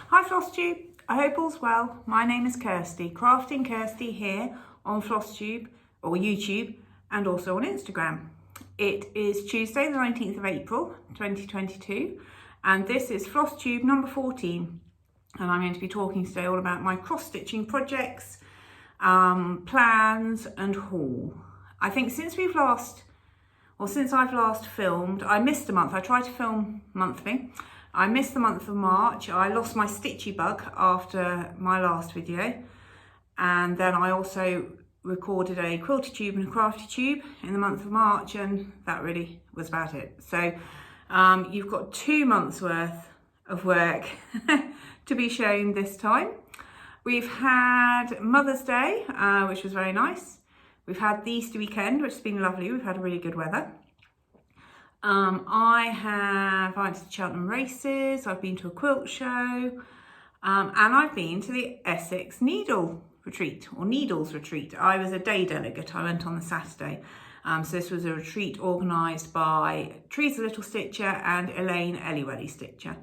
Hi Flosstube, I hope all's well. My name is Kirsty, Crafting Kirsty here on Flosstube or YouTube and also on Instagram. It is Tuesday the 19th of April 2022 and this is Flosstube number 14 and I'm going to be talking today all about my cross-stitching projects, plans and haul. I think since I've last filmed, I missed a month. I tried to film monthly. I missed the month of March. I lost my stitchy bug after my last video. And then I also recorded a quilty tube and a crafty tube in the month of March, and that really was about it. So you've got 2 months worth of work to be shown this time. We've had Mother's Day, which was very nice. We've had the Easter weekend, which has been lovely. We've had really good weather. I have been to the Cheltenham races, I've been to a quilt show, and I've been to the Essex needle retreat, or needles retreat. I was a day delegate, I went on the Saturday. So this was a retreat organised by Teresa Little Stitcher and Elaine Ellywelly Stitcher.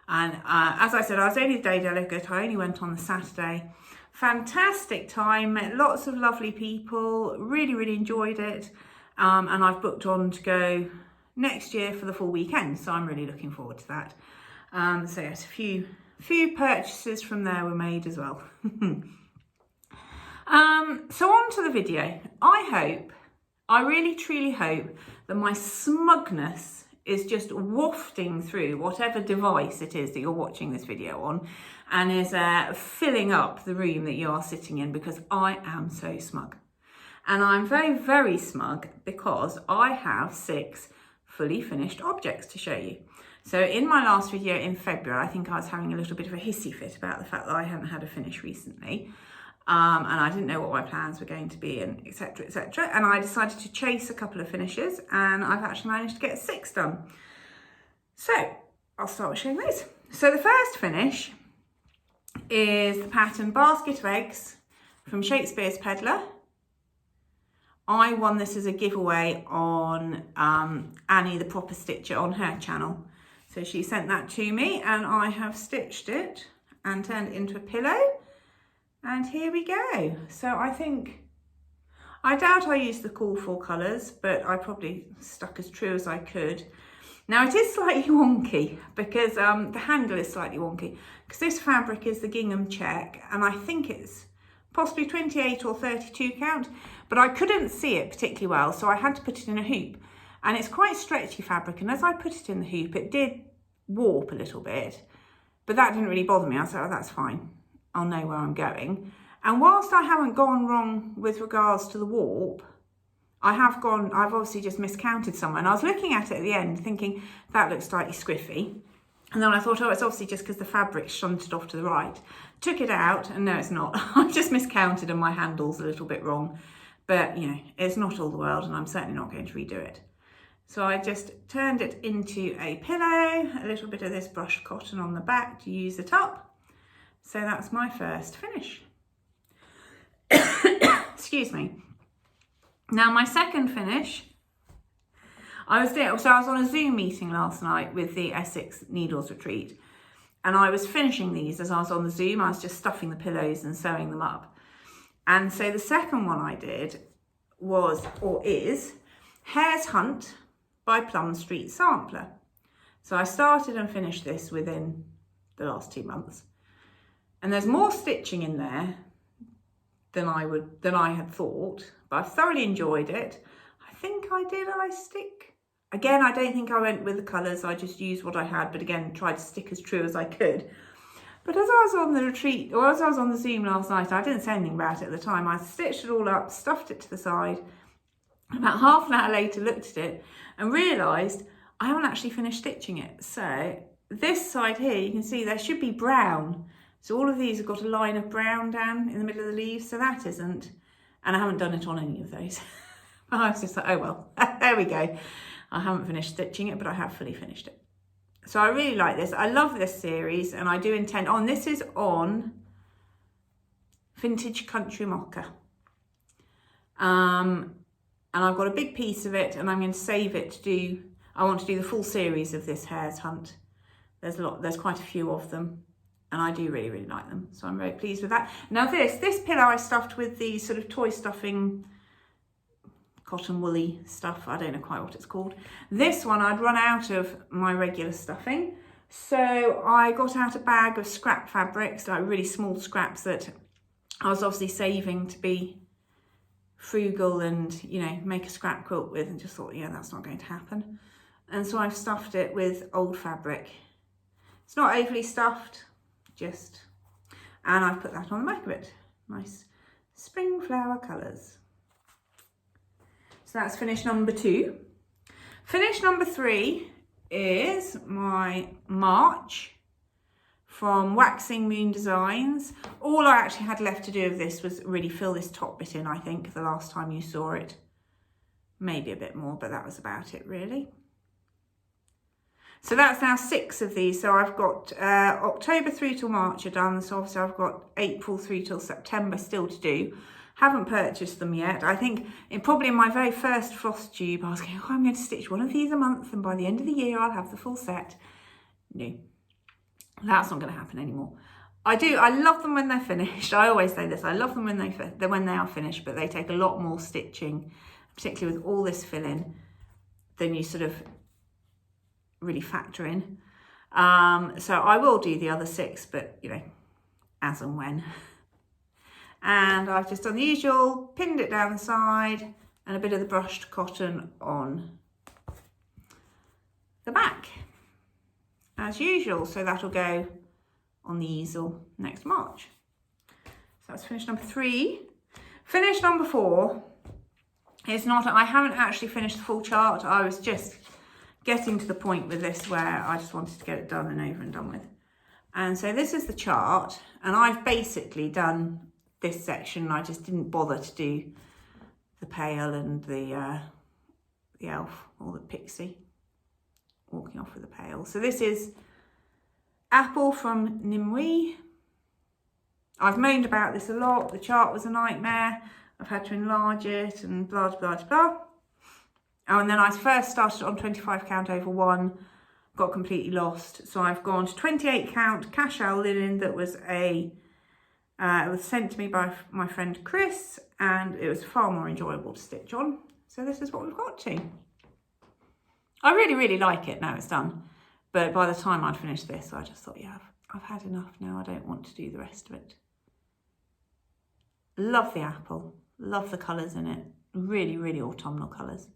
And as I said, I was only a day delegate, I only went on the Saturday. Fantastic time, met lots of lovely people, really enjoyed it. And I've booked on to go next year for the full weekend, so I'm really looking forward to that. So yes, a few purchases from there were made as well. So on to the video. I really truly hope that my smugness is just wafting through whatever device it is that you're watching this video on and is filling up the room that you are sitting in, because I am so smug. And I'm very smug because I have 6 fully finished objects to show you. So in my last video in February, I think I was having a little bit of a hissy fit about the fact that I hadn't had a finish recently. And I didn't know what my plans were going to be, and etc. And I decided to chase a couple of finishes, and I've actually managed to get 6 done. So I'll start with showing those. So the first finish is the pattern Basket of Eggs from Shakespeare's Peddler. I won this as a giveaway on Annie the Proper Stitcher on her channel. So she sent that to me and I have stitched it and turned it into a pillow. And here we go. So I doubt I used the call for colours, but I probably stuck as true as I could. Now it is slightly wonky because the handle is slightly wonky because this fabric is the gingham check and I think it's possibly 28 or 32 count, but I couldn't see it particularly well, so I had to put it in a hoop. And it's quite stretchy fabric, and as I put it in the hoop, it did warp a little bit, but that didn't really bother me. I said, oh, that's fine. I'll know where I'm going. And whilst I haven't gone wrong with regards to the warp, I've obviously just miscounted somewhere. And I was looking at it at the end thinking, that looks slightly squiffy. And then I thought, oh, it's obviously just because the fabric's shunted off to the right. Took it out, and no, it's not. I just miscounted and my handle's a little bit wrong. But, you know, it's not all the world, and I'm certainly not going to redo it. So I just turned it into a pillow, a little bit of this brushed cotton on the back to use it up. So that's my first finish. Excuse me. Now my second finish, I was on a Zoom meeting last night with the Essex Needles Retreat, and I was finishing these as I was on the Zoom. I was just stuffing the pillows and sewing them up. And so the second one I did is Hares Hunt by Plum Street Sampler. So I started and finished this within the last 2 months. And there's more stitching in there than I had thought, but I've thoroughly enjoyed it. I think I stick. Again, I don't think I went with the colours, I just used what I had, but again, tried to stick as true as I could. But as I was on the retreat, or as I was on the Zoom last night, I didn't say anything about it at the time. I stitched it all up, stuffed it to the side. About half an hour later, looked at it and realised I haven't actually finished stitching it. So this side here, you can see there should be brown. So all of these have got a line of brown down in the middle of the leaves, so that isn't. And I haven't done it on any of those. I was just like, oh well, there we go. I haven't finished stitching it, but I have fully finished it. So I really like this. I love this series, and I do intend on, this is on Vintage Country Mocha. And I've got a big piece of it, and I'm going to save it to do, I want to do the full series of this Hares Hunt. There's quite a few of them. and I do really, really like them. So I'm very pleased with that. Now this pillow I stuffed with the sort of toy stuffing, cotton woolly stuff. I don't know quite what it's called. This one I'd run out of my regular stuffing. So I got out a bag of scrap fabrics, like really small scraps that I was obviously saving to be frugal and, you know, make a scrap quilt with, and just thought, yeah, that's not going to happen. And so I've stuffed it with old fabric. It's not overly stuffed, just, and I've put that on the back of it. Nice spring flower colours. So that's finish number 2. Finish number 3 is my March from Waxing Moon Designs. All I actually had left to do of this was really fill this top bit in, I think, the last time you saw it. Maybe a bit more, but that was about it really. So that's now 6 of these. So I've got October through till March are done. So obviously I've got April through till September still to do. Haven't purchased them yet. I think probably in my very first Flosstube, I was going, oh, I'm going to stitch one of these a month, and by the end of the year, I'll have the full set. No, that's not going to happen anymore. I love them when they're finished. I always say this. I love them when they are finished, but they take a lot more stitching, particularly with all this fill-in, than you sort of really factor in. So I will do the other 6, but you know, as and when. And I've just done the usual, pinned it down the side, and a bit of the brushed cotton on the back, as usual. So that'll go on the easel next March. So that's finish number 3. Finish number 4 is not, I haven't actually finished the full chart. I was just getting to the point with this where I just wanted to get it done and over and done with. And so this is the chart, and I've basically done this section. I just didn't bother to do the pail and the elf or the pixie walking off with the pail. So this is Apple from Nimue. I've moaned about this a lot. The chart was a nightmare. I've had to enlarge it and blah, blah, blah, blah. Oh, and then I first started on 25 count over 1, got completely lost. So I've gone to 28 count cashel linen that was it was sent to me by my friend Chris, and it was far more enjoyable to stitch on. So this is what we've got to. I really, really like it now it's done. But by the time I'd finished this, I just thought, yeah, I've had enough now. I don't want to do the rest of it. Love the apple. Love the colours in it. Really, really autumnal colours.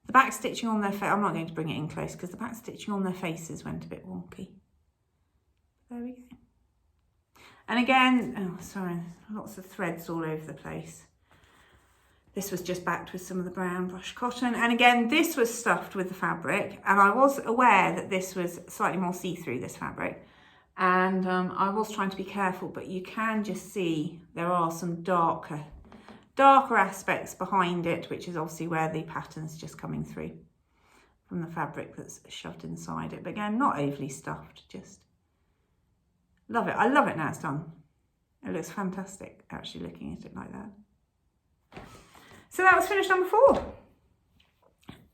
The back stitching on their face, I'm not going to bring it in close because the back stitching on their faces went a bit wonky. There we go. And again, oh sorry, lots of threads all over the place. This was just backed with some of the brown brushed cotton. And again, this was stuffed with the fabric. And I was aware that this was slightly more see-through, this fabric. And I was trying to be careful, but you can just see there are some darker aspects behind it, which is obviously where the pattern's just coming through from the fabric that's shoved inside it. But again, not overly stuffed, just love it. I love it now it's done. It looks fantastic actually looking at it like that. So that was finish number 4.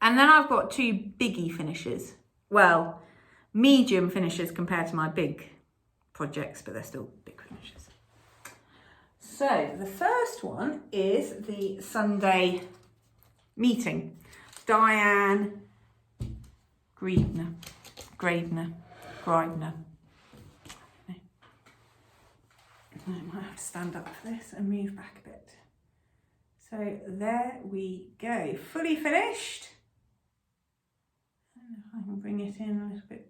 And then I've got 2 biggie finishes. Well, medium finishes compared to my big projects, but they're still big finishes. So the first one is the Sunday meeting. Diane Graebner. I might have to stand up for this and move back a bit. So there we go, fully finished. I don't know if I can bring it in a little bit.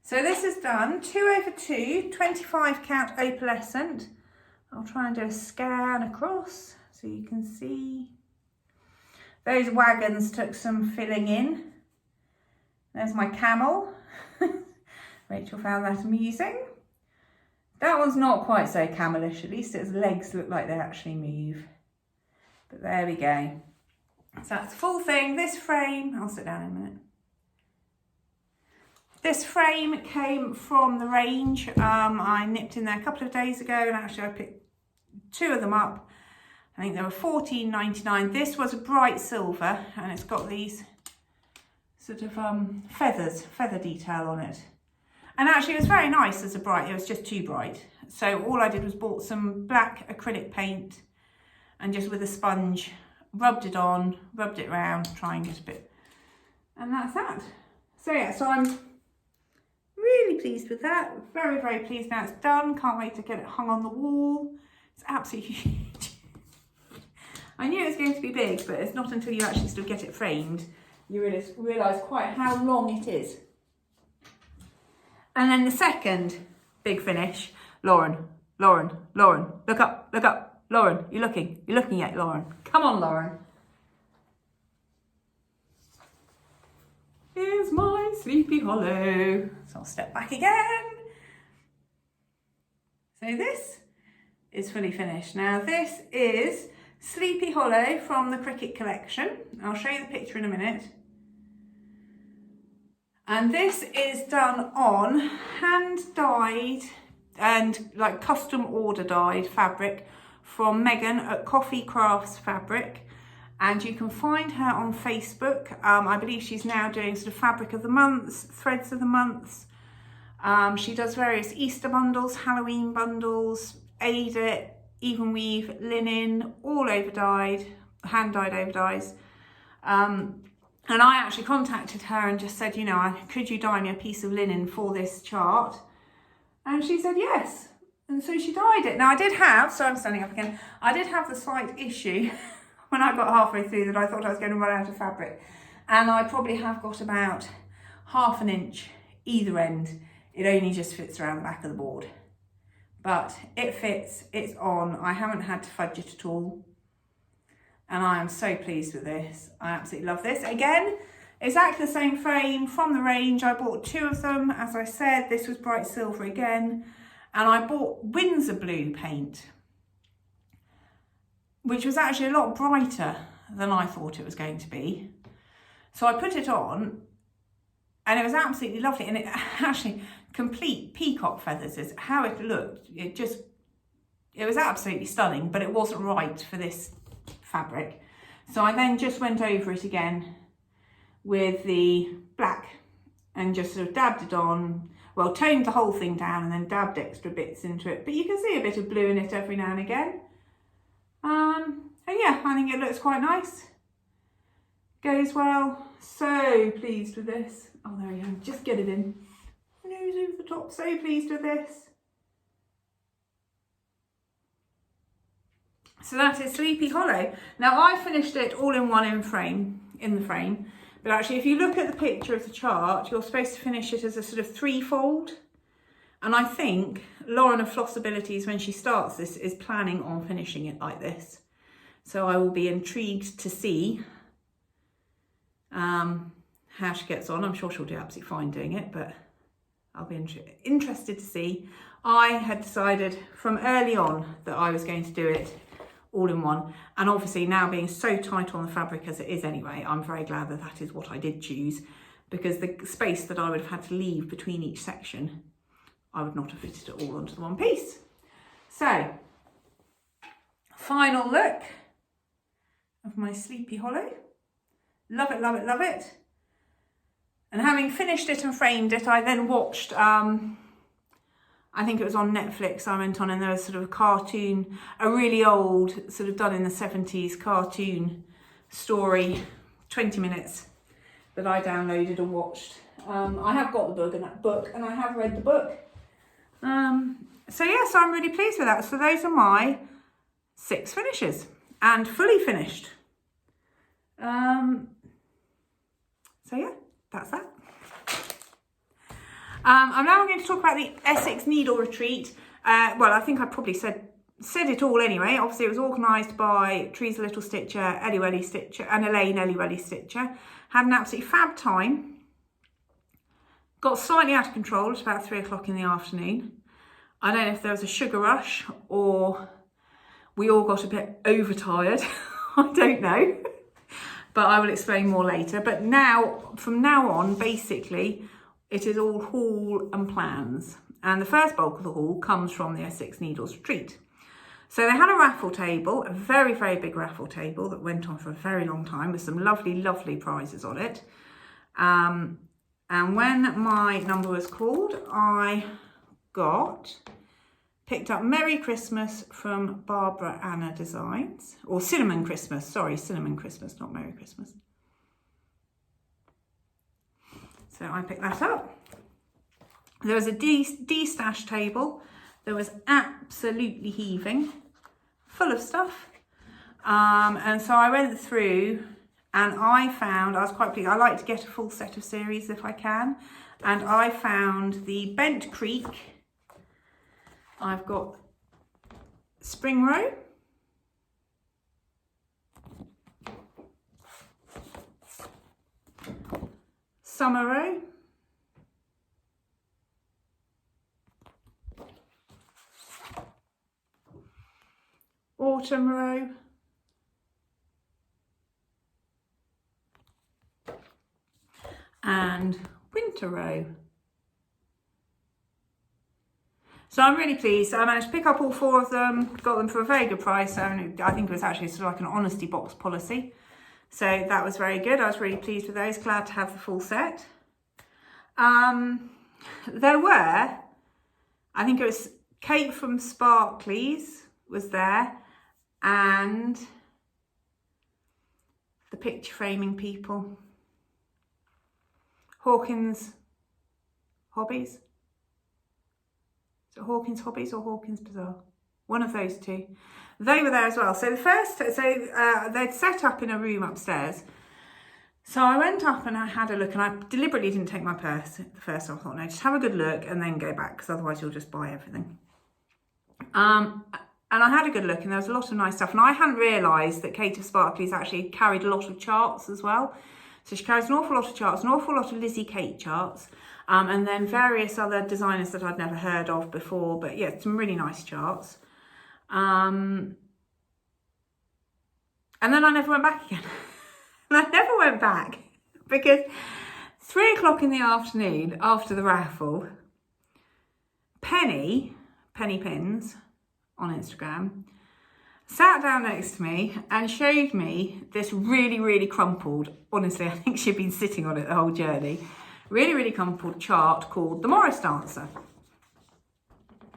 So this is done 2/2, 25 count opalescent. I'll try and do a scan across so you can see. Those wagons took some filling in. There's my camel. Rachel found that amusing. That one's not quite so camelish, at least its legs look like they actually move. But there we go. So that's the full thing. This frame, I'll sit down in a minute. This frame came from the range. I nipped in there a couple of days ago, and actually I picked 2 of them up. I think they were $14.99. This was a bright silver, and it's got these sort of feather detail on it. And actually it was very nice as a bright, it was just too bright. So all I did was bought some black acrylic paint and just with a sponge, rubbed it on, rubbed it around, try and get a bit, and that's that. So yeah, so I'm really pleased with that. Very, very pleased now it's done. Can't wait to get it hung on the wall. It's absolutely huge. I knew it was going to be big, but it's not until you actually still get it framed you realise quite how long it is. And then the second big finish, Lauren, look up, Lauren, you're looking at Lauren. Come on, Lauren. Here's my Sleepy Hollow. So I'll step back again. So this is fully finished. Now this is Sleepy Hollow from the Cricket collection. I'll show you the picture in a minute. And this is done on hand dyed and like custom order dyed fabric from Megan at Coffee Crafts Fabric. And you can find her on Facebook. I believe she's now doing sort of fabric of the months, threads of the months. She does various Easter bundles, Halloween bundles, aid it, even weave, linen, all over dyed, hand dyed over dyes. And I actually contacted her and just said, you know, could you dye me a piece of linen for this chart? And she said yes. And so she dyed it. Now I did have, so I'm standing up again, I did have the slight issue when I got halfway through that I thought I was going to run out of fabric. And I probably have got about ½ an inch either end. It only just fits around the back of the board. But it fits, it's on. I haven't had to fudge it at all. And I am so pleased with this. I absolutely love this. Again, exactly the same frame from the range. I bought 2 of them. As I said, this was bright silver again. And I bought Windsor blue paint, which was actually a lot brighter than I thought it was going to be. So I put it on and it was absolutely lovely. And it actually, complete peacock feathers is how it looked. It was absolutely stunning, but it wasn't right for this fabric. So I then just went over it again with the black and just sort of dabbed it on, well, toned the whole thing down and then dabbed extra bits into it. But you can see a bit of blue in it every now and again. And yeah, I think it looks quite nice. Goes well. So pleased with this. Oh, there we go. Just get it in. Nose over the top. So pleased with this. So that is Sleepy Hollow. Now I finished it all in one in the frame. But actually, if you look at the picture of the chart, you're supposed to finish it as a sort of 3-fold. And I think Lauren of Flossabilities, when she starts this, is planning on finishing it like this. So I will be intrigued to see how she gets on. I'm sure she'll do absolutely fine doing it, but I'll be interested to see. I had decided from early on that I was going to do it all in one, and obviously now being so tight on the fabric as it is anyway, I'm very glad that that is what I did choose, because the space that I would have had to leave between each section, I would not have fitted it all onto the one piece. So, final look of my Sleepy Hollow. Love it, love it, love it. And having finished it and framed it, I then watched, I think it was on Netflix I went on, and there was sort of a cartoon, a really old, sort of done in the 70s cartoon story, 20 minutes, that I downloaded and watched. I have got the book and I have read the book. So yeah, so I'm really pleased with that. So those are my 6 finishes and fully finished. So yeah, that's that. I'm now going to talk about the Essex Needle Retreat. Well, I think I probably said it all anyway. Obviously, it was organised by Teresa Little Stitcher, Ellie Welly Stitcher, and Elaine Ellie Welly Stitcher. Had an absolutely fab time. Got slightly out of control at about 3 o'clock in the afternoon. I don't know if there was a sugar rush or we all got a bit overtired. I don't know. But I will explain more later. But now, from now on, basically, it is all haul and plans. And the first bulk of the haul comes from the Essex Needles Retreat. So they had a raffle table, a very, very big raffle table that went on for a very long time with some lovely, lovely prizes on it. And when my number was called, I picked up Merry Christmas from Barbara Anna Designs, or Cinnamon Christmas, sorry, Cinnamon Christmas, not Merry Christmas. So I picked that up. There was a de-stash table. There was absolutely heaving, full of stuff. And so I went through and I was quite pleased. I like to get a full set of series if I can. And I found the Bent Creek. I've got Spring Row. Summer Row. Autumn Row. And Winter Row. So I'm really pleased. I managed to pick up all 4 of them, got them for a very good price. I think it was actually sort of like an honesty box policy. So that was very good. I was really pleased with those. Glad to have the full set. There were, I think it was Kate from Sparkly's was there, and the picture framing people. Hawkins Hobbies. Is it Hawkins Hobbies or Hawkins Bazaar? One of those two. They were there as well. So they'd set up in a room upstairs. So I went up and I had a look, and I deliberately didn't take my purse at the first. I thought, no, just have a good look and then go back, because otherwise you'll just buy everything. And I had a good look, and there was a lot of nice stuff. And I hadn't realised that Kate of Sparkly's actually carried a lot of charts as well. So she carries an awful lot of charts, an awful lot of Lizzie Kate charts, and then various other designers that I'd never heard of before. But yeah, some really nice charts. And then I never went back again. And I never went back because 3 o'clock in the afternoon after the raffle, Penny Pins on Instagram, sat down next to me and showed me this really, really crumpled, honestly, I think she'd been sitting on it the whole journey, really, really crumpled chart called The Morris Dancer.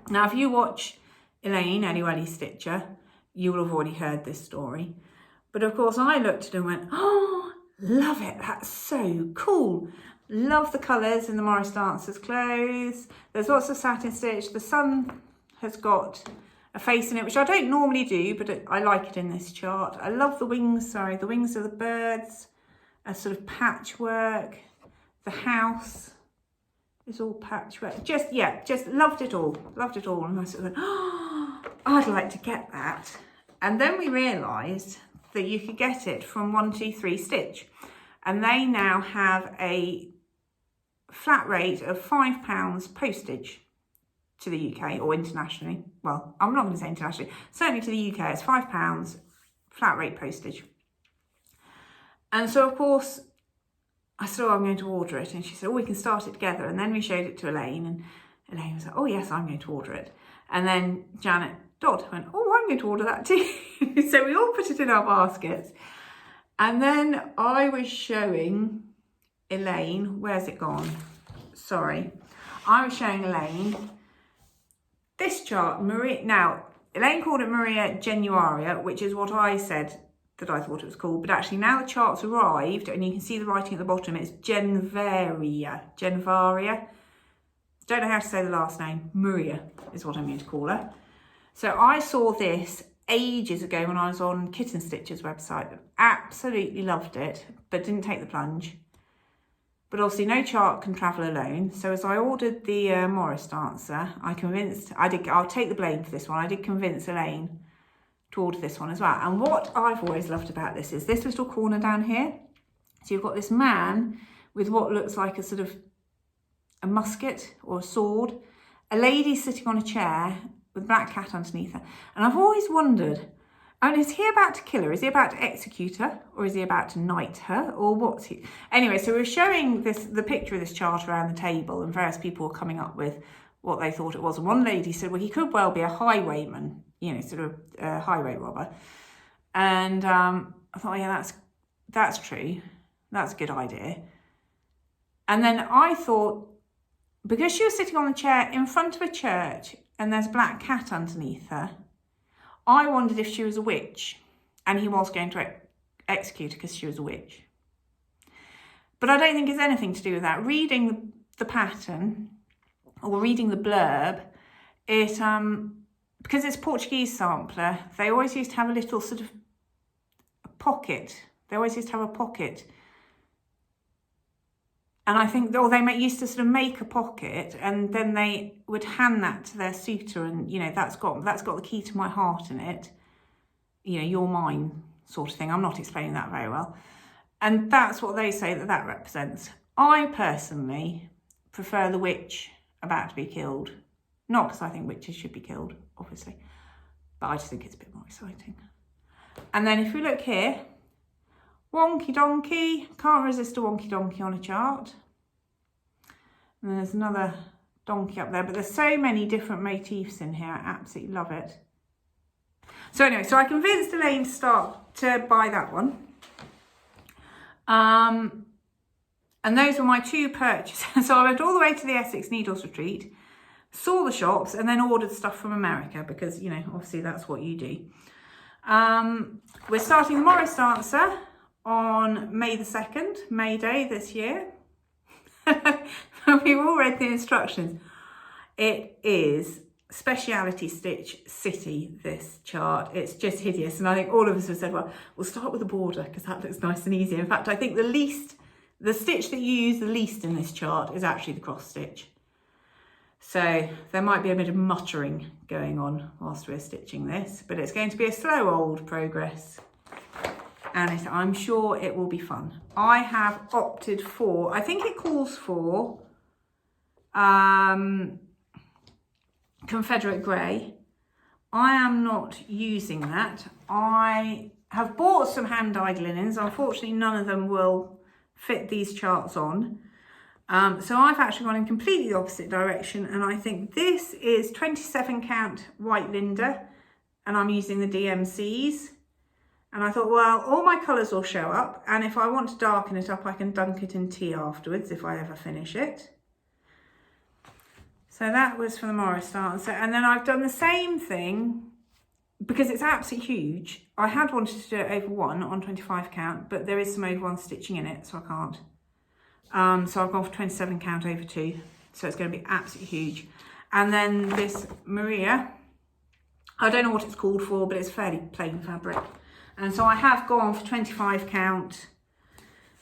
Now, if you watch Elaine, Ellie Stitcher, you will have already heard this story. But of course, I looked at it and went, oh, love it. That's so cool. Love the colours in the Morris Dancer's clothes. There's lots of satin stitch. The sun has got a face in it, which I don't normally do, but I like it in this chart. I love the wings, the wings of the birds, a sort of patchwork. The house is all patchwork. Just loved it all. Loved it all. And I sort of went, oh, I'd like to get that. And then we realised that you could get it from 123 Stitch. And they now have a flat rate of £5 postage to the UK, or internationally. Well, I'm not going to say internationally. Certainly to the UK, it's £5 flat rate postage. And so, of course, I said, oh, I'm going to order it. And she said, oh, we can start it together. And then we showed it to Elaine. And Elaine was like, oh, yes, I'm going to order it. And then Janet Dodd went, oh, I'm going to order that too. So we all put it in our baskets. And then I was showing Elaine, where's it gone? Sorry. I was showing Elaine this chart, Maria. Now, Elaine called it Maria Jenvaria, which is what I said that I thought it was called. But actually now the chart's arrived and you can see the writing at the bottom. It's Jenvaria. Don't know how to say the last name. Maria is what I'm going to call her. So I saw this ages ago when I was on Kitten Stitcher's website. Absolutely loved it, but didn't take the plunge. But obviously no chart can travel alone. So as I ordered the Morris Dancer, I'll take the blame for this one. I did convince Elaine to order this one as well. And what I've always loved about this is this little corner down here. So you've got this man with what looks like a sort of a musket or a sword. A lady sitting on a chair with a black cat underneath her. And I've always wondered, is he about to kill her? Is he about to execute her? Or is he about to knight her? Or what's he? Anyway, so we were showing the picture of this chart around the table, and various people were coming up with what they thought it was. And one lady said, well, he could well be a highwayman, sort of a highway robber. And I thought, yeah, that's true. That's a good idea. And then I thought, because she was sitting on the chair in front of a church and there's a black cat underneath her, I wondered if she was a witch and he was going to execute her because she was a witch. But I don't think it's anything to do with that. Reading the pattern or reading the blurb, it because it's Portuguese sampler, they always used to have a little sort of pocket. They always used to have a pocket. And I think, or they used to sort of make a pocket and then they would hand that to their suitor and, you know, that's got the key to my heart in it. You know, you're mine sort of thing. I'm not explaining that very well. And that's what they say that represents. I personally prefer the witch about to be killed. Not because I think witches should be killed, obviously. But I just think it's a bit more exciting. And then if we look here, wonky donkey, can't resist a wonky donkey on a chart. And there's another donkey up there, but there's so many different motifs in here. I absolutely love it. So anyway, so I convinced Elaine to buy that one. And those were my two purchases. So I went all the way to the Essex Needles Retreat, saw the shops, and then ordered stuff from America because, you know, obviously that's what you do. We're starting the Morris Dancer on May the 2nd, May Day this year. We've all read the instructions. It is Speciality Stitch City, this chart. It's just hideous. And I think all of us have said, well, we'll start with the border because that looks nice and easy. In fact, I think the stitch that you use the least in this chart is actually the cross stitch. So there might be a bit of muttering going on whilst we're stitching this, but it's going to be a slow old progress. And I'm sure it will be fun. I have opted for, I think it calls for Confederate Grey. I am not using that. I have bought some hand-dyed linens. Unfortunately, none of them will fit these charts on. So I've actually gone in completely the opposite direction. And I think this is 27 count White Linda. And I'm using the DMCs. And I thought, well, all my colours will show up. And if I want to darken it up, I can dunk it in tea afterwards if I ever finish it. So that was for the Morris Dancer. And then I've done the same thing because it's absolutely huge. I had wanted to do it over one on 25 count, but there is some over one stitching in it, so I can't. So I've gone for 27 count over 2. So it's going to be absolutely huge. And then this Maria, I don't know what it's called for, but it's fairly plain fabric. And so I have gone for 25 count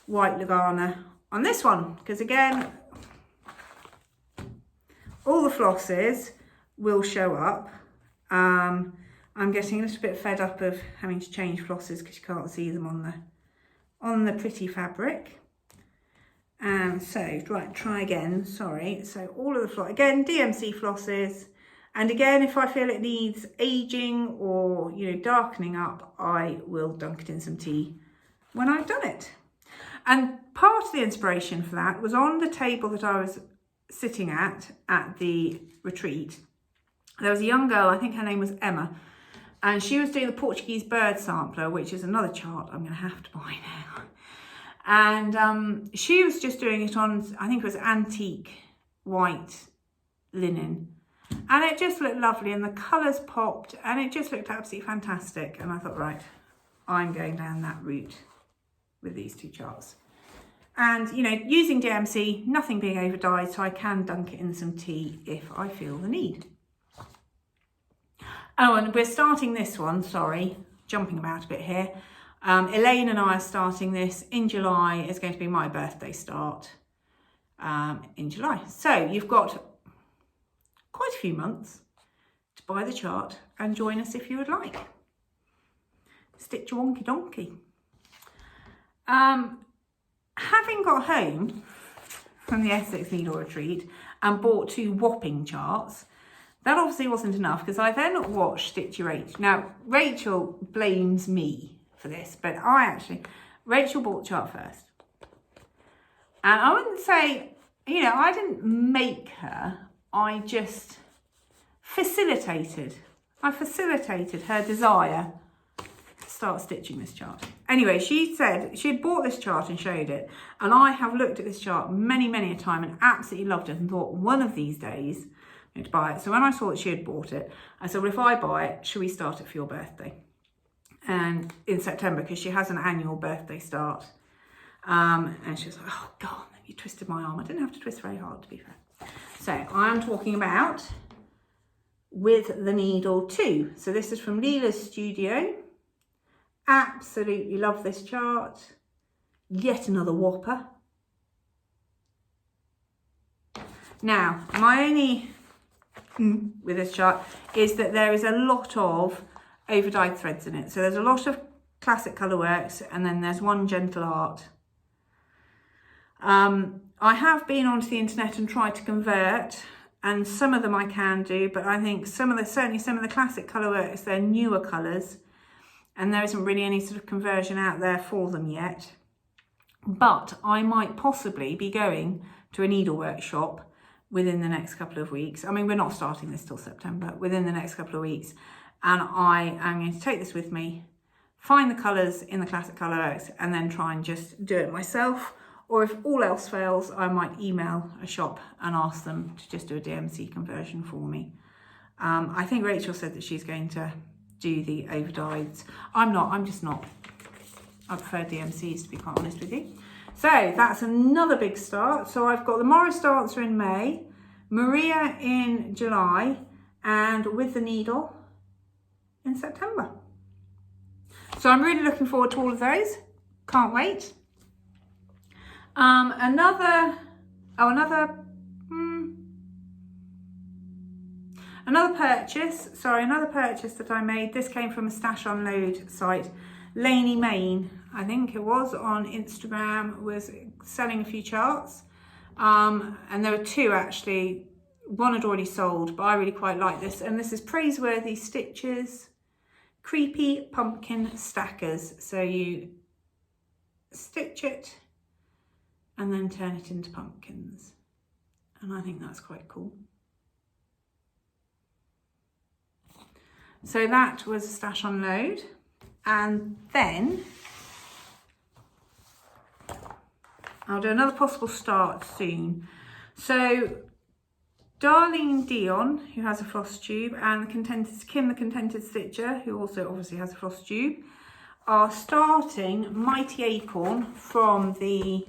white Lugana on this one, because again, all the flosses will show up. I'm getting a little bit fed up of having to change flosses because you can't see them on the pretty fabric. So, right, try again, sorry. So all of the floss, again, DMC flosses. And again, if I feel it needs aging or, you know, darkening up, I will dunk it in some tea when I've done it. And part of the inspiration for that was on the table that I was sitting at the retreat. There was a young girl, I think her name was Emma, and she was doing the Portuguese bird sampler, which is another chart I'm going to have to buy now. And she was just doing it on, I think it was antique white linen. And it just looked lovely and the colours popped and it just looked absolutely fantastic. And I thought, right, I'm going down that route with these two charts. And, you know, using DMC, nothing being over dyed, so I can dunk it in some tea if I feel the need. Oh, and we're starting this one, sorry, jumping about a bit here. Elaine and I are starting this in July. It's going to be my birthday start in July. So you've got quite a few months to buy the chart and join us if you would like. Stitch a wonky donkey. Having got home from the Essex Needle Retreat and bought 2 whopping charts, that obviously wasn't enough because I then watched Stitchy Rachel. Now, Rachel blames me for this, but Rachel bought the chart first. And I wouldn't say, you know, I didn't make her, I just facilitated. I facilitated her desire to start stitching this chart. Anyway, she said she had bought this chart and showed it, and I have looked at this chart many a time and absolutely loved it and thought one of these days I'm going to buy it. So when I saw that she had bought it, I said, well, if I buy it, should we start it for your birthday? And in September, because she has an annual birthday start. And she was like, oh God, you twisted my arm. I didn't have to twist very hard, to be fair. So I'm talking about With the Needle 2. So this is from Lila's studio. Absolutely love this chart. Yet another whopper. Now, my only with this chart is that there is a lot of overdyed threads in it. So there's a lot of classic colour works, and then there's one gentle art. I have been onto the internet and tried to convert, and some of them I can do, but I think certainly some of the classic colour works, they're newer colours, and there isn't really any sort of conversion out there for them yet. But I might possibly be going to a needlework shop within the next couple of weeks. I mean, we're not starting this till September, within the next couple of weeks, and I am going to take this with me, find the colours in the classic colour works, and then try and just do it myself. Or if all else fails, I might email a shop and ask them to just do a DMC conversion for me. I think Rachel said that she's going to do the overdyes. I'm just not. I prefer DMCs, to be quite honest with you. So that's another big start. So I've got the Morris Dancer in May, Maria in July, and With the Needle in September. So I'm really looking forward to all of those. Can't wait. Another purchase that I made. This came from a Stash Unload site, Laney Main, I think it was, on Instagram, was selling a few charts. And there were two actually. One had already sold, but I really quite like this. And this is Praiseworthy Stitches, Creepy Pumpkin Stackers. So you stitch it and then turn it into pumpkins. And I think that's quite cool. So that was a Stash Unload. And then I'll do another possible start soon. So Darlene Dion, who has a Flosstube, and Kim the Contented Stitcher, who also obviously has a Flosstube, are starting Mighty Acorn from the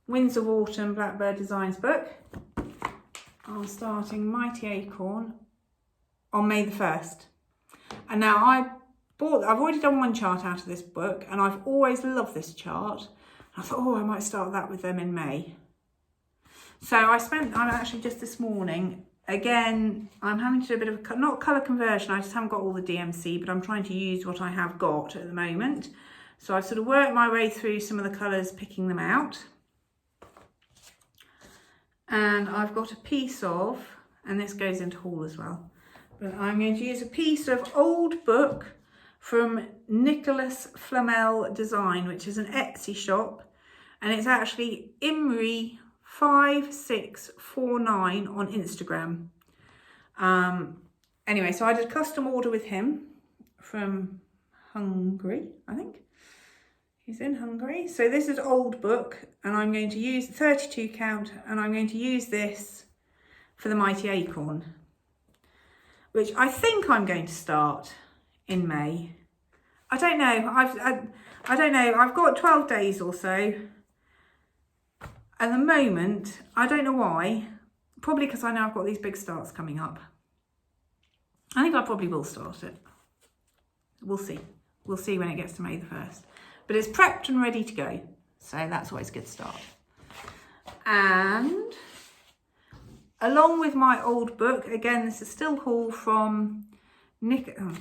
Winds of Autumn Blackbird Designs book. I'm starting Mighty Acorn on May the 1st. And now I've already done one chart out of this book, and I've always loved this chart. I thought, oh, I might start that with them in May. So I'm actually just this morning, again, I'm having to do a bit of a, not colour conversion, I just haven't got all the DMC, but I'm trying to use what I have got at the moment. So I've sort of worked my way through some of the colours, picking them out. And I've got a piece of, and this goes into haul as well, but I'm going to use a piece of old book from Nicholas Flamel Design, which is an Etsy shop, and it's actually Imri5649 on Instagram. Anyway, so I did a custom order with him from Hungary, I think. He's in Hungary. So this is old book, and I'm going to use 32 count, and I'm going to use this for the Mighty Acorn, which I think I'm going to start in May. I don't know. I don't know. I've got 12 days or so. At the moment, I don't know why. Probably because I know I've got these big starts coming up. I think I probably will start it. We'll see. We'll see when it gets to May the 1st. But it's prepped and ready to go. So that's always a good start. And along with my old book, again, this is still haul from there we go.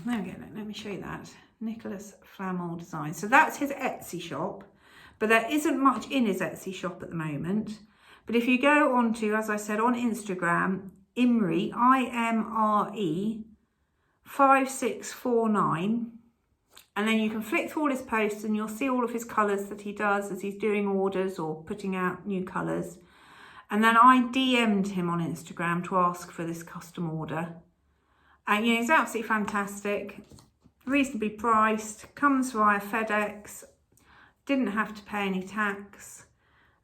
Let me show you that. Nicholas Flamel Designs. So that's his Etsy shop. But there isn't much in his Etsy shop at the moment. But if you go on to, as I said, on Instagram, Imri, I-M-R-E, 5649. And then you can flick through all his posts and you'll see all of his colours that he does as he's doing orders or putting out new colours. And then I DM'd him on Instagram to ask for this custom order. And he's absolutely fantastic. reasonably priced, comes via FedEx, didn't have to pay any tax.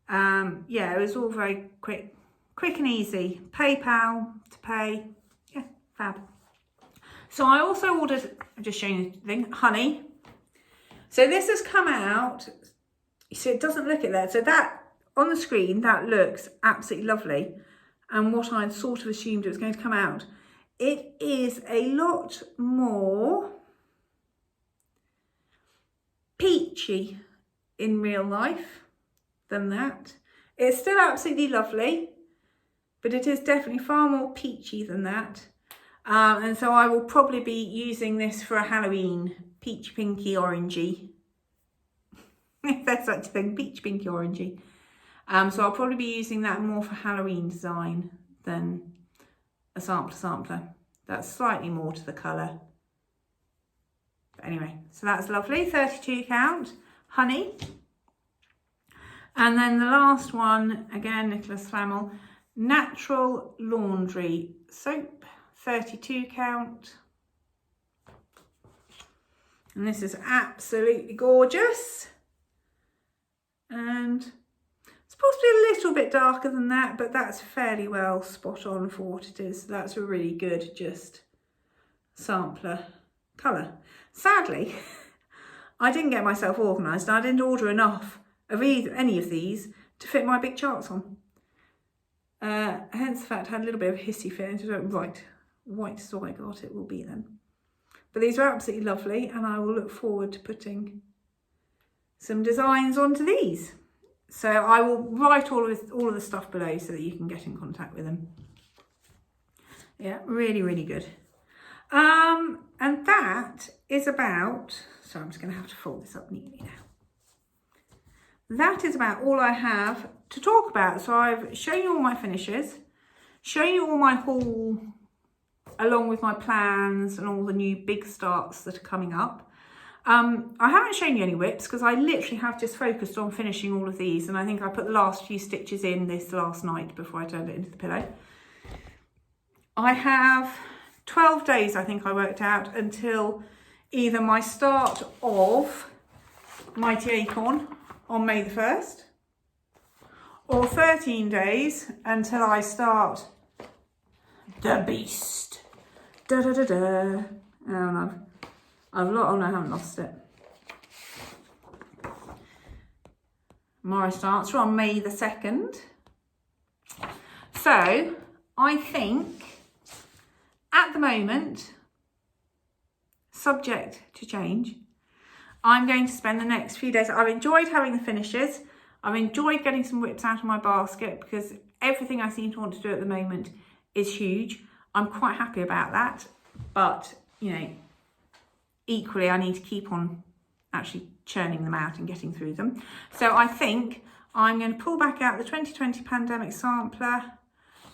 Yeah, it was all very quick and easy. PayPal to pay, yeah, fab. So I also ordered, I'm just showing you the thing, honey. So this has come out, so it doesn't look at that. So that, on the screen, that looks absolutely lovely. And what I'd sort of assumed it was going to come out. It is a lot more peachy in real life than that. It's still absolutely lovely, but it is definitely far more peachy than that. And so I will probably be using this for a Halloween peach, pinky, orangey. If there's such a thing, peach, pinky, orangey. So I'll probably be using that more for Halloween design than a sampler. That's slightly more to the colour. But anyway, so that's lovely, 32 count, honey. And then the last one, again, Nicholas Flamel, natural laundry soap, 32 count. And this is absolutely gorgeous. And it's possibly a little bit darker than that, but that's fairly well spot on for what it is. So that's a really good, just sampler colour. Sadly, I didn't get myself organised. I didn't order enough of any of these to fit my big charts on. Hence the fact I had a little bit of a hissy fit. And right, white is all I got, it will be then. But these are absolutely lovely, and I will look forward to putting some designs onto these. So I will write all of the stuff below so that you can get in contact with them. Yeah, really, really good. And that is about, so I'm just going to have to fold this up neatly now. That is about all I have to talk about. So I've shown you all my finishes, shown you all my haul along with my plans and all the new big starts that are coming up. I haven't shown you any whips because I literally have just focused on finishing all of these, and I think I put the last few stitches in this last night before I turned it into the pillow. I have 12 days, I think I worked out, until either my start of Mighty Acorn on May the 1st, or 13 days until I start the Beast. Da da da da. Oh no, oh no, I haven't lost it. My starts are on May the 2nd. So I think at the moment, subject to change, I'm going to spend the next few days. I've enjoyed having the finishes. I've enjoyed getting some whips out of my basket because everything I seem to want to do at the moment is huge. I'm quite happy about that, but you know, equally I need to keep on actually churning them out and getting through them. So I think I'm going to pull back out the 2020 Pandemic Sampler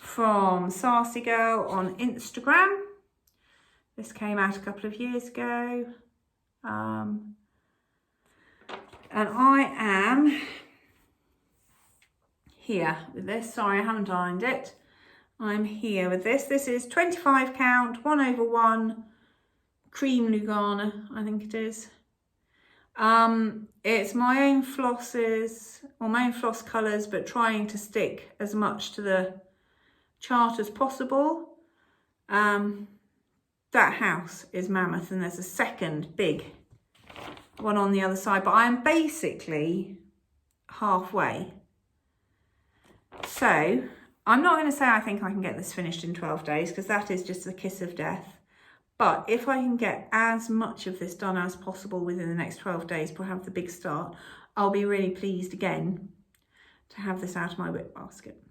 from Sassy Girl on Instagram. This came out a couple of years ago. And I am here with this. Sorry, I haven't ironed it. I'm here with this. This is 25 count, 1/1, cream Lugana, I think it is. It's my own flosses, or my own floss colours, but trying to stick as much to the chart as possible. That house is mammoth, and there's a second big one on the other side, but I am basically halfway. So I'm not going to say I think I can get this finished in 12 days because that is just the kiss of death. But if I can get as much of this done as possible within the next 12 days, before I have the big start, I'll be really pleased again to have this out of my whip basket.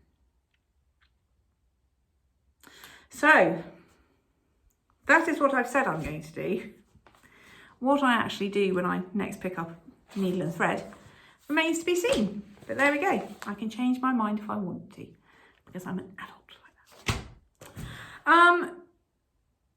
So that is what I've said I'm going to do. What I actually do when I next pick up needle and thread remains to be seen. But there we go. I can change my mind if I want to, because I'm an adult like that.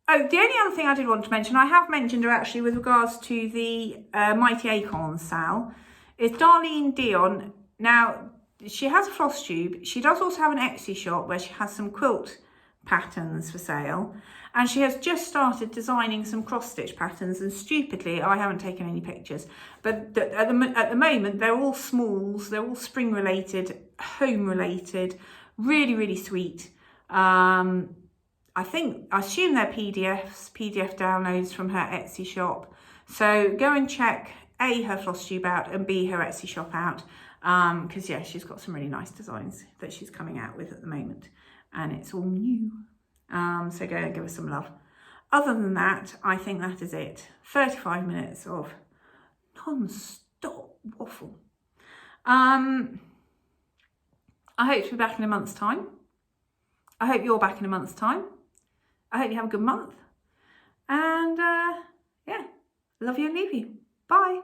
Oh, the only other thing I did want to mention, I have mentioned her actually with regards to the Mighty Acorn Sal, is Darlene Dion. Now, she has a Flosstube. She does also have an Etsy shop where she has some quilt patterns for sale, and she has just started designing some cross-stitch patterns, and stupidly I haven't taken any pictures, but at the moment they're all smalls, they're all spring related, home related, really sweet. I assume they're PDF downloads from her Etsy shop, so go and check A, her Flosstube out, and B, her Etsy shop out, because yeah, she's got some really nice designs that she's coming out with at the moment, and it's all new. So go and give her some love. Other than that, I think that is it. 35 minutes of non-stop waffle. I hope to be back in a month's time. I hope you're back in a month's time. I hope you have a good month. And yeah, love you and leave you. Bye.